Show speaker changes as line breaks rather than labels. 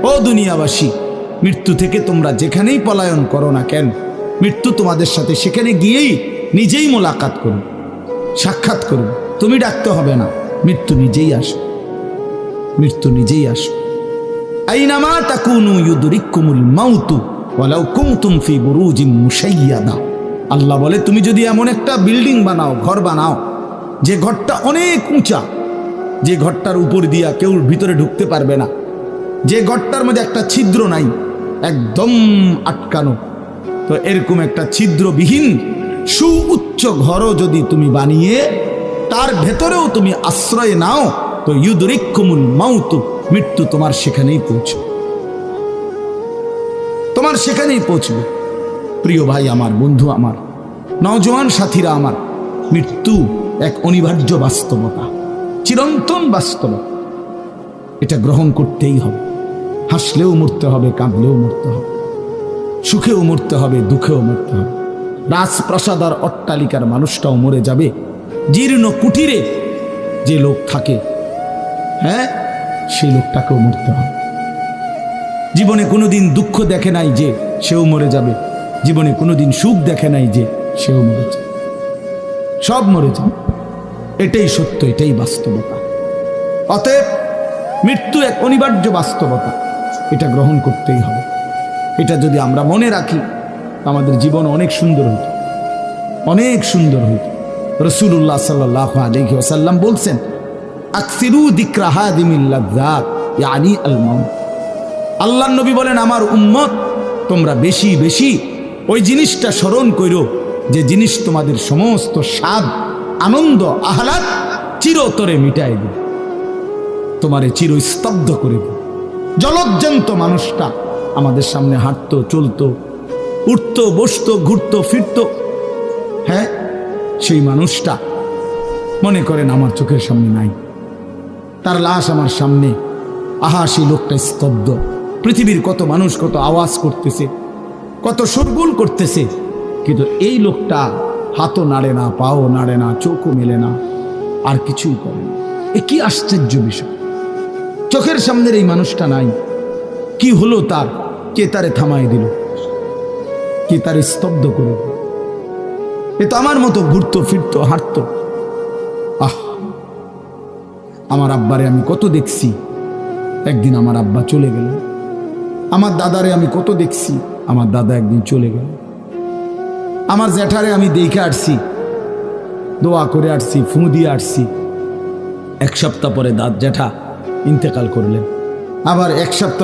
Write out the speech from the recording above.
ও দুনিয়াবাসী, মৃত্যু থেকে তোমরা যেখানেই পলায়ন করো না কেন, মৃত্যু তোমাদের সাথে সেখানে গিয়েই নিজেই মোলাকাত করুন, সাক্ষাৎ করুন। তুমি ডাকতে হবে না, মৃত্যু নিজেই আসো, মৃত্যু নিজেই আসো। আইনামা তাকুনু ইউদরিকুমুল মাউতু ওয়ালাউ কুনতুম ফি বুরুজিম মুশাইয়াদা। আল্লাহ বলে, তুমি যদি এমন একটা বিল্ডিং বানাও, ঘর বানাও, যে ঘরটা অনেক উঁচা, যে ঘরটার উপর দিয়া কেউ ভিতরে ঢুকতে পারবে না, যে ঘরটার মধ্যে একটা ছিদ্র নাই, একদম আটকানো, তো এরকম একটা ছিদ্রবিহীন সুউচ্চ ঘরও যদি তুমি বানিয়ে তার ভেতরেও তুমি আশ্রয় নাও, তো ইউদরিকুমুল মাউতু, মৃত্যু তোমার সেখানেই পৌঁছবে, তোমার সেখানেই পৌঁছবে। প্রিয় ভাই আমার, বন্ধু আমার, নওজোয়ান সাথীরা আমার, মৃত্যু এক অনিবার্য বাস্তবতা, চিরন্তন বাস্তবতা। এটা গ্রহণ করতেই হবে। হাসলেও মরতে হবে, কাঁদলেও মরতে হবে, সুখেও মরতে হবে, দুঃখেও মরতে হবে। রাজপ্রাসাদ আর অট্টালিকার মানুষটাও মরে যাবে, জীর্ণ কুটিরে যে লোক থাকে, হ্যাঁ, সেই লোকটাকেও মরতে হবে। জীবনে কোনোদিন দুঃখ দেখে নাই যে সেও মরে যাবে, জীবনে কোনোদিন সুখ দেখে নাই যে সেও মরে যাবে, সব মরে যাবে। এটাই সত্য, এটাই বাস্তবতা। অতএব মৃত্যু এক অনিবার্য বাস্তবতা, এটা গ্রহণ করতেই হবে। এটা যদি আমরা মনে রাখি, আমাদের জীবন অনেক সুন্দর হইত, অনেক সুন্দর হইত। রাসূলুল্লাহ সাল্লাল্লাহু আলাইহি ওয়াসাল্লাম বলছেন, আকসিরু যিকরা হাদিমিল লাযযাত ইয়ানি আল মাউত। আল্লাহর নবী বলেন, আমার উম্মত, তোমরা বেশি বেশি ওই জিনিসটা স্মরণ করো যে জিনিস তোমাদের সমস্ত স্বাদ, আনন্দ, আহ্লাদ চিরতরে মিটাই দিবে, তোমারে চিরস্তব্ধ করে দিবে। জলজ্জান্ত মানুষটা আমাদের সামনে হাঁটতো, চলতো, উঠতো, বসতো, ঘুরতো, ফিরতো, হ্যাঁ, সেই মানুষটা মনে করেন আমার চোখের সামনে নাই, তার লাশ আমার সামনে, আহা সেই লোকটা স্তব্ধ। পৃথিবীর কত মানুষ কত আওয়াজ করতেছে, কত শোরগোল করতেছে, কিন্তু এই লোকটা হাতও নাড়ে না, পাও নাড়ে না, চোখও মেলে না, আর কিছুই করে না। এ কি আশ্চর্য বিষয়! চোখের সামনের এই মানুষটা নাই, কি হলো তার? কে তারে থামাই দিল? কে তারে স্তব্ধ করে দিল? এ তো আমার মতো ঘুরতো, ফিরতো, হাঁটতো। আহ, আমার আব্বারে আমি কত দেখছি, একদিন আমার আব্বা চলে গেল। আমার দাদারে আমি কত দেখছি, আমার দাদা একদিন চলে গেল। আমার জ্যাঠারে আমি দেখে আসছি, দোয়া করে আসছি, ফু দিয়ে আসছি। এক সপ্তাহ পরে জ্যাঠা ইন্তেকাল করলেন। আবার এক সপ্তাহ